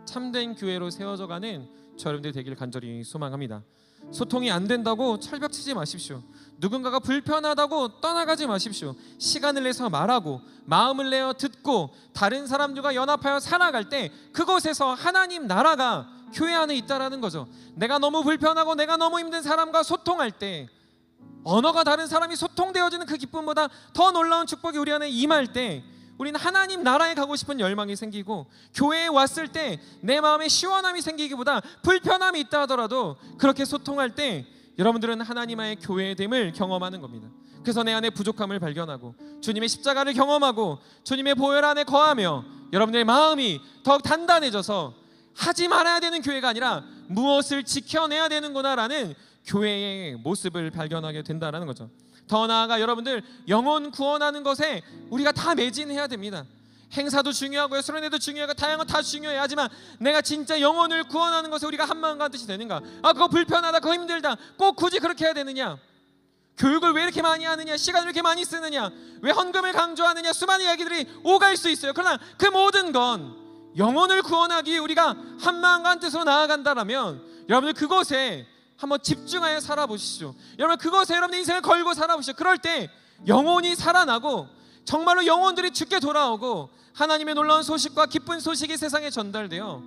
참된 교회로 세워져가는 저 여러분들 되길 간절히 소망합니다. 소통이 안 된다고 철벽치지 마십시오. 누군가가 불편하다고 떠나가지 마십시오. 시간을 내서 말하고 마음을 내어 듣고 다른 사람들과 연합하여 살아갈 때 그곳에서 하나님 나라가 교회 안에 있다라는 거죠. 내가 너무 불편하고 내가 너무 힘든 사람과 소통할 때, 언어가 다른 사람이 소통되어지는 그 기쁨보다 더 놀라운 축복이 우리 안에 임할 때 우리는 하나님 나라에 가고 싶은 열망이 생기고, 교회에 왔을 때 내 마음에 시원함이 생기기보다 불편함이 있다 하더라도 그렇게 소통할 때 여러분들은 하나님의 교회됨을 경험하는 겁니다. 그래서 내 안에 부족함을 발견하고 주님의 십자가를 경험하고 주님의 보혈 안에 거하며 여러분들의 마음이 더욱 단단해져서 하지 말아야 되는 교회가 아니라 무엇을 지켜내야 되는구나라는 교회의 모습을 발견하게 된다는 거죠. 더 나아가 여러분들, 영혼 구원하는 것에 우리가 다 매진해야 됩니다. 행사도 중요하고요, 수련회도 중요하고 다양한 거 다 중요해요. 하지만 내가 진짜 영혼을 구원하는 것에 우리가 한마음과 뜻이 되는가? 그거 불편하다, 그거 힘들다, 꼭 굳이 그렇게 해야 되느냐? 교육을 왜 이렇게 많이 하느냐? 시간을 왜 이렇게 많이 쓰느냐? 왜 헌금을 강조하느냐? 수많은 이야기들이 오갈 수 있어요. 그러나 그 모든 건 영혼을 구원하기 위해 우리가 한마음과 한 뜻으로 나아간다라면 여러분들 그곳에 한번 집중하여 살아보시죠. 여러분 그것에 여러분의 인생을 걸고 살아보시죠. 그럴 때 영혼이 살아나고 정말로 영혼들이 주께 돌아오고 하나님의 놀라운 소식과 기쁜 소식이 세상에 전달되어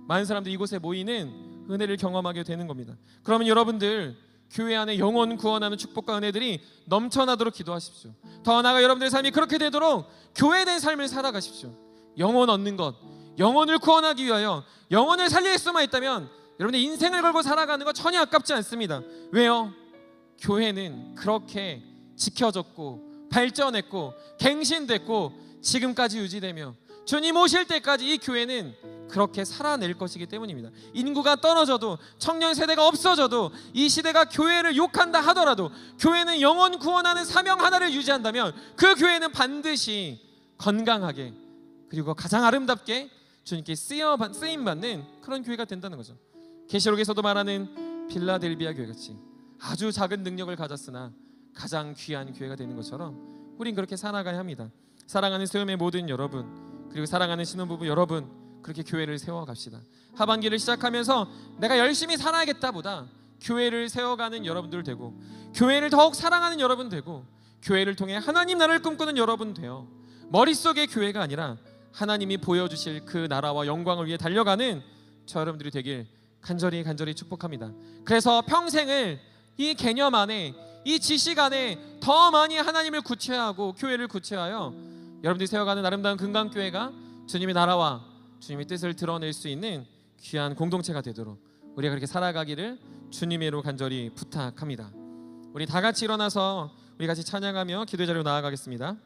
많은 사람들이 이곳에 모이는 은혜를 경험하게 되는 겁니다. 그러면 여러분들 교회 안에 영혼 구원하는 축복과 은혜들이 넘쳐나도록 기도하십시오. 더 나아가 여러분들의 삶이 그렇게 되도록 교회된 삶을 살아가십시오. 영혼 얻는 것, 영혼을 구원하기 위하여 영혼을 살릴 수만 있다면 여러분의 인생을 걸고 살아가는 거 전혀 아깝지 않습니다. 왜요? 교회는 그렇게 지켜졌고 발전했고 갱신됐고 지금까지 유지되며 주님 오실 때까지 이 교회는 그렇게 살아낼 것이기 때문입니다. 인구가 떨어져도, 청년 세대가 없어져도, 이 시대가 교회를 욕한다 하더라도 교회는 영혼 구원하는 사명 하나를 유지한다면 그 교회는 반드시 건강하게 그리고 가장 아름답게 주님께 쓰임받는 그런 교회가 된다는 거죠. 계시록에서도 말하는 빌라델비아 교회같이 아주 작은 능력을 가졌으나 가장 귀한 교회가 되는 것처럼 우린 그렇게 살아가야 합니다. 사랑하는 세움의 모든 여러분, 그리고 사랑하는 신혼부부 여러분, 그렇게 교회를 세워갑시다. 하반기를 시작하면서 내가 열심히 살아야겠다 보다 교회를 세워가는 여러분들 되고, 교회를 더욱 사랑하는 여러분 되고, 교회를 통해 하나님 나라를 꿈꾸는 여러분 되어 머릿속의 교회가 아니라 하나님이 보여주실 그 나라와 영광을 위해 달려가는 저 여러분들이 되길 간절히 축복합니다. 그래서 평생을 이 개념 안에, 이 지식 안에 더 많이 하나님을 구체화하고 교회를 구체화하여 여러분들이 세워가는 아름다운 금강교회가 주님의 나라와 주님의 뜻을 드러낼 수 있는 귀한 공동체가 되도록 우리가 그렇게 살아가기를 주님의로 간절히 부탁합니다. 우리 다 같이 일어나서 우리 같이 찬양하며 기도의 자리로 나아가겠습니다.